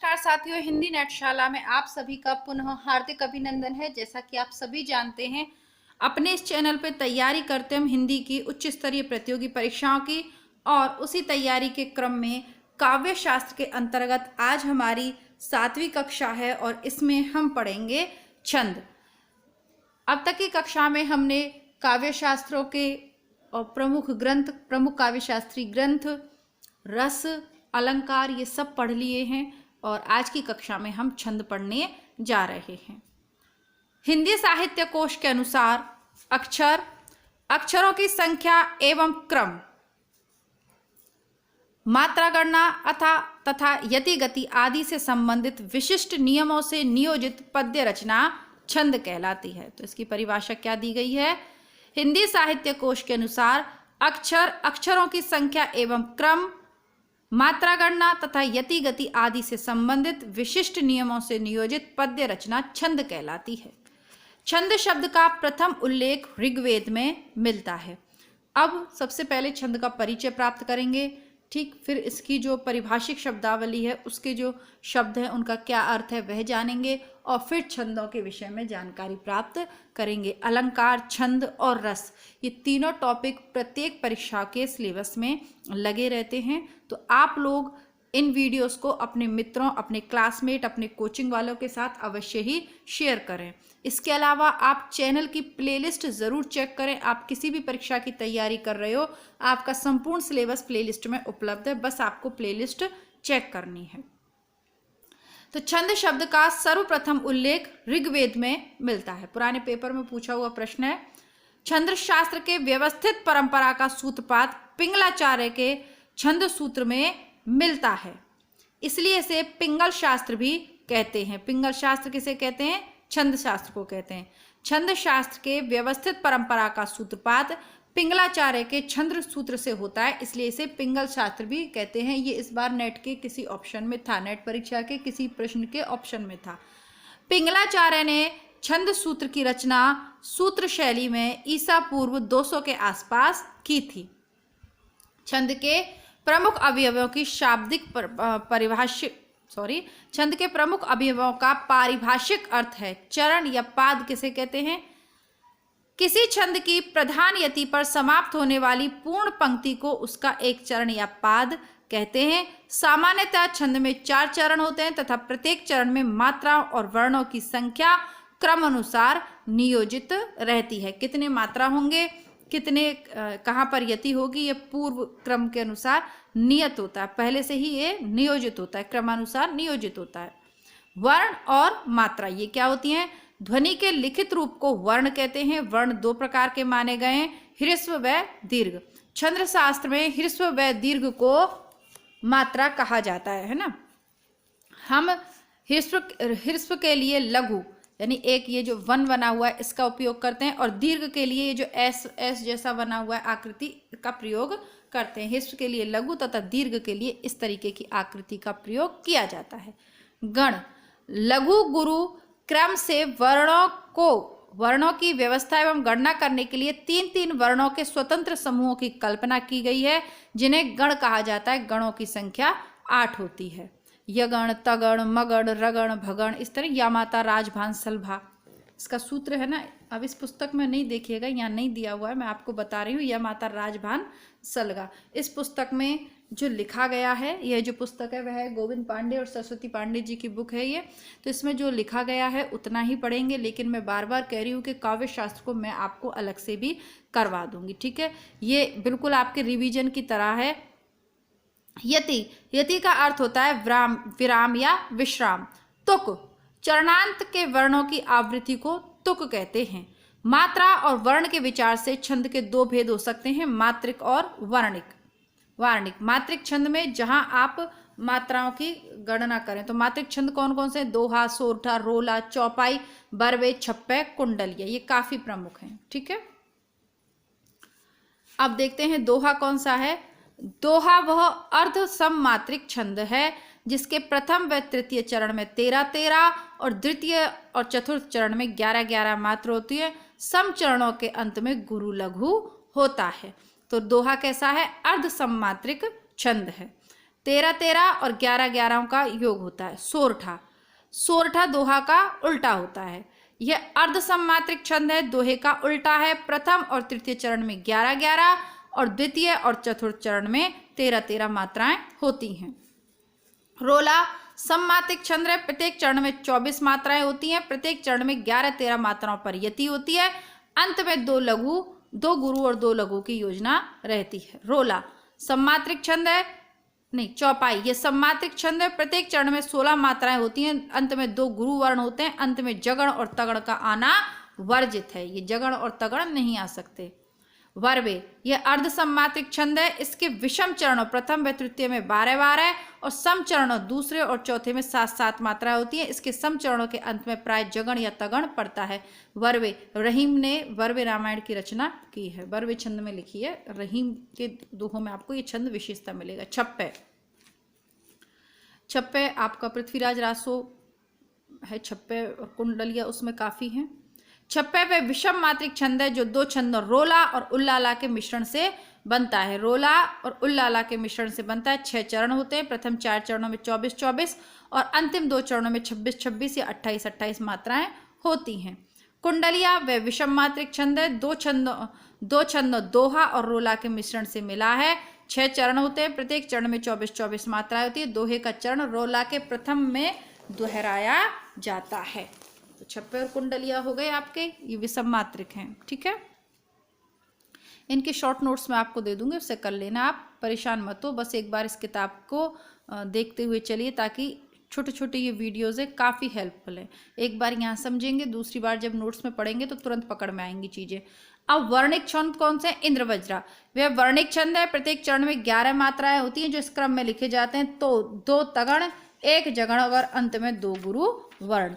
नमस्कार साथियों, हिंदी नेटशाला में आप सभी का पुनः हार्दिक अभिनंदन है। जैसा कि आप सभी जानते हैं, अपने इस चैनल पर तैयारी करते हम हिंदी की उच्च स्तरीय प्रतियोगी परीक्षाओं की, और उसी तैयारी के क्रम में काव्य शास्त्र के अंतर्गत आज हमारी 7वीं कक्षा है और इसमें हम पढ़ेंगे छंद। अब तक की कक्षा में हमने काव्य शास्त्रों के प्रमुख काव्य शास्त्री ग्रंथ, रस, अलंकार ये सब पढ़ लिए हैं और आज की कक्षा में हम छंद पढ़ने जा रहे हैं। हिंदी साहित्य कोश के अनुसार अक्षर, अक्षरों की संख्या एवं क्रम, मात्रा गणना तथा यति गति आदि से संबंधित विशिष्ट नियमों से नियोजित पद्य रचना छंद कहलाती है। तो इसकी परिभाषा क्या दी गई है? हिंदी साहित्य कोश के अनुसार अक्षर, अक्षरों की संख्या एवं क्रम, मात्रा गणना तथा यति गति आदि से संबंधित विशिष्ट नियमों से नियोजित पद्य रचना छंद कहलाती है। छंद शब्द का प्रथम उल्लेख ऋग्वेद में मिलता है। अब सबसे पहले छंद का परिचय प्राप्त करेंगे, ठीक, फिर इसकी जो परिभाषिक शब्दावली है, उसके जो शब्द हैं उनका क्या अर्थ है वह जानेंगे, और फिर छंदों के विषय में जानकारी प्राप्त करेंगे। अलंकार, छंद और रस, ये तीनों टॉपिक प्रत्येक परीक्षा के सिलेबस में लगे रहते हैं। तो आप लोग इन वीडियोस को अपने मित्रों, अपने क्लासमेट, अपने कोचिंग वालों के साथ अवश्य ही शेयर करें। इसके अलावा आप चैनल की प्लेलिस्ट ज़रूर चेक करें। आप किसी भी परीक्षा की तैयारी कर रहे हो, आपका संपूर्ण सिलेबस प्लेलिस्ट में उपलब्ध है, बस आपको प्लेलिस्ट चेक करनी है। तो छंद शब्द का सर्वप्रथम उल्लेख ऋग्वेद में मिलता है। पुराने पेपर में पूछा हुआ प्रश्न है। छंद शास्त्र के व्यवस्थित परंपरा का सूत्रपात पिंगलाचार्य के छंद सूत्र में मिलता है, इसलिए इसे पिंगल शास्त्र भी कहते हैं। पिंगल शास्त्र किसे कहते हैं? छंद शास्त्र को कहते हैं। छंद शास्त्र के व्यवस्थित परंपरा का सूत्रपात पिंगलाचार्य के छंद सूत्र से होता है, इसलिए इसे पिंगल शास्त्र भी कहते हैं। ये इस बार नेट के किसी ऑप्शन में था, नेट परीक्षा के किसी प्रश्न के ऑप्शन में था। पिंगलाचार्य ने छंद सूत्र की रचना सूत्र शैली में ईसा पूर्व 200 के आसपास की थी। छंद के प्रमुख अवयवों की शाब्दिक छंद के प्रमुख अवयवों का पारिभाषिक अर्थ है चरण या पाद। किसे कहते हैं? किसी छंद की प्रधान यति पर समाप्त होने वाली पूर्ण पंक्ति को उसका एक चरण या पाद कहते हैं। सामान्यतः छंद में 4 चरण होते हैं तथा प्रत्येक चरण में मात्राओं और वर्णों की संख्या क्रम अनुसार नियोजित रहती है। कितने मात्रा होंगे, कितने कहाँ पर यति होगी, ये पूर्व क्रम के अनुसार नियत होता है, पहले से ही ये नियोजित होता है, क्रमानुसार नियोजित होता है। वर्ण और मात्रा ये क्या होती हैं? ध्वनि के लिखित रूप को वर्ण कहते हैं। वर्ण 2 प्रकार के माने गए हैं, ह्रस्व व दीर्घ। छंद शास्त्र में ह्रस्व व दीर्घ को मात्रा कहा जाता है ना। हम ह्रस्व के लिए लघु यानी एक ये जो वन बना हुआ है इसका उपयोग करते हैं, और दीर्घ के लिए ये जो एस जैसा बना हुआ है आकृति का प्रयोग करते हैं। ह्रस्व के लिए लघु तथा दीर्घ के लिए इस तरीके की आकृति का प्रयोग किया जाता है। गण, लघु गुरु क्रम से वर्णों की व्यवस्था एवं गणना करने के लिए 3-3 वर्णों के स्वतंत्र समूहों की कल्पना की गई है, जिन्हें गण कहा जाता है। गणों की संख्या 8 होती है। यगण, तगण, मगण, रगण, भगण, इस तरह यामाता, राजभान, सलभा, इसका सूत्र है ना। अब इस पुस्तक में नहीं देखिएगा, यहाँ नहीं दिया हुआ है, मैं आपको बता रही हूँ। यामाता, राजभान, सलगा, इस पुस्तक में जो लिखा गया है, यह जो पुस्तक है वह है गोविंद पांडे और सरस्वती पांडे जी की बुक है ये। तो इसमें जो लिखा गया है उतना ही पढ़ेंगे, लेकिन मैं बार बार कह रही हूँ कि काव्य शास्त्र को मैं आपको अलग से भी करवा दूंगी, ठीक है। ये बिल्कुल आपके रिविजन की तरह है। यति का अर्थ होता है विराम या विश्राम। तुक, चरणांत के वर्णों की आवृत्ति को तुक कहते हैं। मात्रा और वर्ण के विचार से छंद के 2 भेद हो सकते हैं, मात्रिक और वार्णिक। मात्रिक छंद में जहां आप मात्राओं की गणना करें, तो मात्रिक छंद कौन कौन से? दोहा, सोरठा, रोला, चौपाई, बरवे, छप्पे, कुंडलिया, ये काफी प्रमुख हैं, ठीक है। अब देखते हैं दोहा कौन सा है। दोहा वह अर्ध सममात्रिक छंद है जिसके प्रथम व तृतीय चरण में 13-13 और द्वितीय और चतुर्थ चरण में 11-11 मात्रा होती है। सम चरणों के अंत में गुरु लघु होता है। तो दोहा कैसा है? अर्ध सममात्रिक छंद है। 13 13 और 11 11 का योग होता है सोरठा। सोरठा दोहा का उल्टा होता है। यह अर्ध सम्मात्रिक छंद है, दोहे का उल्टा है। प्रथम और तृतीय चरण में 11 11 और द्वितीय और चतुर्थ चरण में 13 13 मात्राएं होती हैं। रोला सम्मात्रिक छंद है, प्रत्येक चरण में 24 मात्राएं होती हैं, प्रत्येक चरण में 11 13 मात्राओं पर यति होती है, अंत में 2 लघु, 2 गुरु और 2 लघु की योजना रहती है। रोला सम्मात्रिक छंद है, नहीं चौपाई, ये सम्मात्रिक छंद है, प्रत्येक चरण में 16 मात्राएं होती हैं, अंत में 2 गुरु वर्ण होते हैं, अंत में जगण और तगड़ का आना वर्जित है, ये जगण और तगड़ नहीं आ सकते। वर्वे यह अर्ध सम्मात्रिक छंद है, इसके विषम चरणों प्रथम व तृतीय में 12 12 और सम चरणों दूसरे और चौथे में 7 7 मात्राएं होती है। इसके सम चरणों के अंत में प्राय जगण या तगण पड़ता है। वर्वे, रहीम ने वर्वे रामायण की रचना की है, वर्वे छंद में लिखी है। रहीम के दोहों में आपको ये छंद विशेषता मिलेगा। छप्पे, छप्पे आपका पृथ्वीराज रासो है, छप्पे और कुंडलिया उसमें काफी हैं। छप्पे वे विषम मात्रिक छंद है जो 2 छंदों रोला और उल्लाला के मिश्रण से बनता है। रोला और उल्लाला के मिश्रण से बनता है। 6 चरण होते हैं, प्रथम 4 चरणों में 24 24 और अंतिम 2 चरणों में 26 26 या 28 28 मात्राएं होती हैं। कुंडलिया वे विषम मात्रिक छंद है, 2 छंदों दोहा और रोला के मिश्रण से मिला है। 6 चरण होते हैं, प्रत्येक चरण में 24 24 मात्राएं होती है। दोहे का चरण रोला के प्रथम में दोहराया जाता है। तो छप्पे और कुंडलिया हो गए आपके, ये विषम मात्रिक हैं। ठीक है, इनके शॉर्ट नोट्स मैं आपको दे दूंगी, उससे कर लेना, आप परेशान मत हो। बस एक बार इस किताब को देखते हुए चलिए, ताकि छोटे छोटे ये वीडियोज़ है काफ़ी हेल्पफुल है। एक बार यहाँ समझेंगे, दूसरी बार जब नोट्स में पढ़ेंगे तो तुरंत पकड़ में आएंगी चीज़ें। अब वर्णिक छंद कौन से? इंद्रवज्रा, वह वर्णिक छंद है, प्रत्येक चरण में 11 मात्राएं होती हैं जो इस क्रम में लिखे जाते हैं। तो 2 तगण, 1 जगण और अंत में 2 गुरु वर्ण।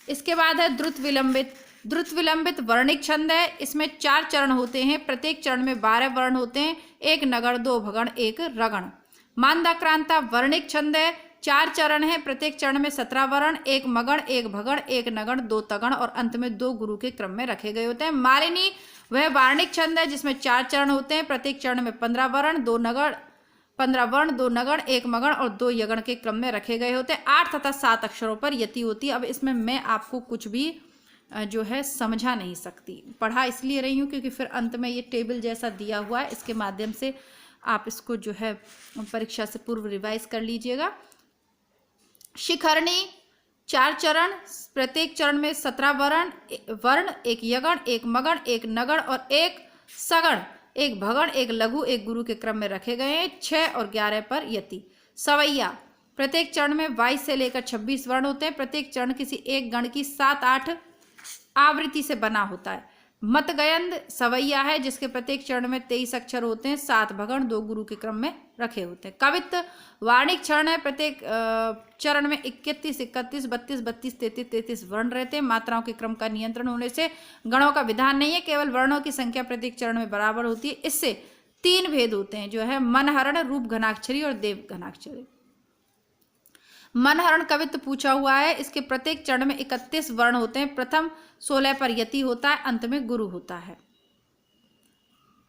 इसके बाद है द्रुत विलंबित। द्रुत विलंबित वर्णिक छंद है, इसमें 4 चरण होते हैं, प्रत्येक चरण में 12 वर्ण होते हैं, 1 नगण, 2 भगण, 1 रगण। मांदाक्रांता वर्णिक छंद है, 4 चरण है, प्रत्येक चरण में 17 वर्ण, 1 मगण, 1 भगण, 1 नगण, 2 तगण और अंत में 2 गुरु के क्रम में रखे गए होते हैं। मालिनी वह वार्णिक छंद है जिसमें 4 चरण होते हैं, प्रत्येक चरण में 15 वर्ण, 2 नगण, 15 वर्ण, 2 नगण, 1 मगण और 2 यगण के क्रम में रखे गए होते हैं। 8 तथा 7 अक्षरों पर यति होती है। अब इसमें मैं आपको कुछ भी जो है समझा नहीं सकती, पढ़ा इसलिए रही हूँ क्योंकि फिर अंत में ये टेबल जैसा दिया हुआ है, इसके माध्यम से आप इसको जो है परीक्षा से पूर्व रिवाइज कर लीजिएगा। शिखरणी 4 चरण, प्रत्येक चरण में 17 वर्ण, 1 यगण, 1 मगण, 1 नगण और 1 सगण, 1 भगण, 1 लघु, 1 गुरु के क्रम में रखे गए हैं। 6 और 11 पर यति। सवैया प्रत्येक चरण में 22 से लेकर 26 वर्ण होते हैं, प्रत्येक चरण किसी एक गण की 7 8 आवृत्ति से बना होता है। मतगयंद सवैया है जिसके प्रत्येक चरण में 23 अक्षर होते हैं, 7 भगण, 2 गुरु के क्रम में रखे होते हैं। कवित्व वार्णिक चरण है, प्रत्येक चरण में 31 31 32 32 33 33 वर्ण रहते हैं। मात्राओं के क्रम का नियंत्रण होने से गणों का विधान नहीं है, केवल वर्णों की संख्या प्रत्येक चरण में बराबर होती है। इससे 3 भेद होते हैं जो है मनहरण, रूप घनाक्षरी और देव घनाक्षरी। मनहरण कवित्व पूछा हुआ है, इसके प्रत्येक चरण में 31 वर्ण होते हैं, प्रथम 16 पर यति होता है, अंत में गुरु होता है।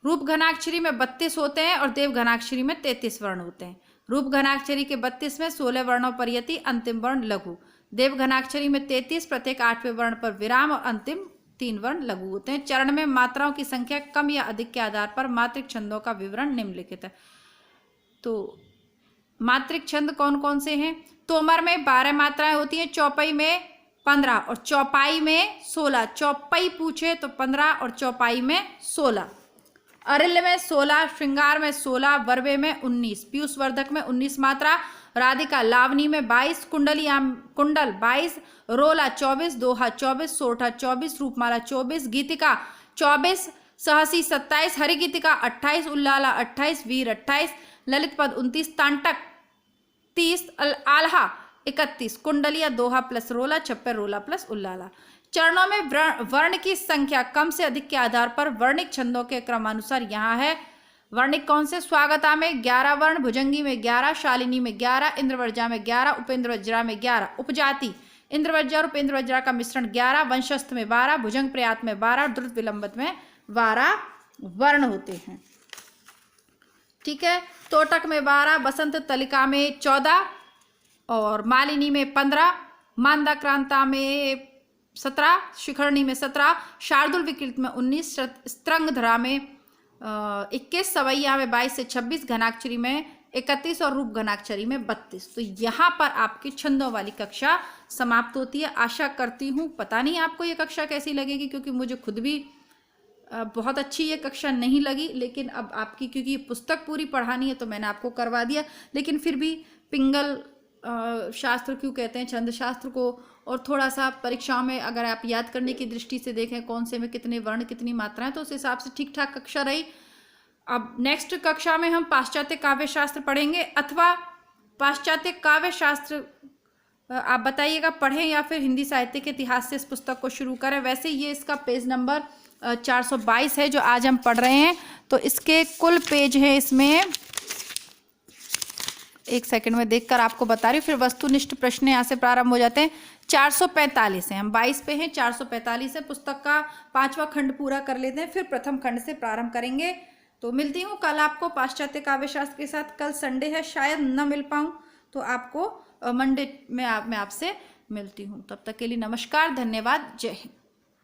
रूप घनाक्षरी में 32 होते हैं और देव घनाक्षरी में 33 वर्ण होते हैं। रूप घनाक्षरी के 32 में 16 वर्णों पर यति, अंतिम वर्ण लघु। देव घनाक्षरी में 33, प्रत्येक 8वें वर्ण पर विराम और अंतिम 3 वर्ण लघु होते हैं। चरण में मात्राओं की संख्या कम या अधिक के आधार पर मात्रिक छंदों का विवरण निम्नलिखित है। तो मात्रिक छंद कौन कौन से हैं? तोमर में 12 मात्राएं होती हैं, चौपाई में 15 और चौपाई में 16। चौपाई पूछे तो 15 और चौपाई में 16। अरिल्य में 16, श्रृंगार में 16, वर्वे में 19, पीयूषवर्धक में 19 मात्रा, राधिका लावनी में 22, कुंडल 22, रोला 24, दोहा 24, सोरठा 24, रूपमाला 24, गीतिका 24, सहसी 27, हरिगीतिका 28, उल्लाला 28, वीर 28, ललित पद 29, तांटक 30, आल्हा 31, कुंडलिया दोहा प्लस रोला, छप्पर रोला प्लस उल्लाला। चरणों में वर्ण की संख्या कम से अधिक के आधार पर वर्णिक छंदों के क्रमानुसार यहाँ है। वर्णिक कौन से? स्वागता में 11 वर्ण, भुजंगी में 11, शालिनी में 11, इंद्रवर्जा में 11, उपेंद्रवज्रा में 11, उपजाति इंद्रवज्रा और उपेंद्रवज्रा का मिश्रण 11, वंशस्थ में 12, भुजंग प्रयात में 12, द्रुत विलंबित में 12 वर्ण होते हैं। ठीक है। तोटक में 12, बसंत तलिका में 14 और मालिनी में 15, मांदाक्रांता में 17, शिखरणी में 17, शार्दुल विकृत में 19, स्त्रंगधरा में 21, सवैया में 22 से 26, घनाक्षरी में 31 और रूप घनाक्षरी में 32। तो यहाँ पर आपकी छंदों वाली कक्षा समाप्त होती है। आशा करती हूँ, पता नहीं आपको ये कक्षा कैसी लगेगी, क्योंकि मुझे खुद भी बहुत अच्छी ये कक्षा नहीं लगी, लेकिन अब आपकी क्योंकि ये पुस्तक पूरी पढ़ानी है तो मैंने आपको करवा दिया। लेकिन फिर भी पिंगल शास्त्र क्यों कहते हैं, छंद शास्त्र को, और थोड़ा सा परीक्षाओं में अगर आप याद करने की दृष्टि से देखें कौन से में कितने वर्ण कितनी मात्राएं, तो उस हिसाब से ठीक ठाक कक्षा रही। अब नेक्स्ट कक्षा में हम पाश्चात्य काव्य शास्त्र पढ़ेंगे, अथवा पाश्चात्य काव्य शास्त्र आप बताइएगा पढ़ें या फिर हिंदी साहित्य के इतिहास से इस पुस्तक को शुरू करें। वैसे ये इसका पेज नंबर 422 है जो आज हम पढ़ रहे हैं। तो इसके कुल पेज हैं, इसमें एक सेकंड में देखकर आपको बता रही हूँ, फिर वस्तुनिष्ठ प्रश्न यहाँ से प्रारंभ हो जाते हैं। 445 है, हम 22 पे हैं, 445 है। पुस्तक का 5वां खंड पूरा कर लेते हैं, फिर प्रथम खंड से प्रारंभ करेंगे। तो मिलती हूँ कल आपको पाश्चात्य काव्य शास्त्र के साथ। कल संडे है, शायद न मिल पाऊँ, तो आपको मंडे में मैं आपसे मिलती हूँ। तब तक के लिए नमस्कार, धन्यवाद, जय हिंद।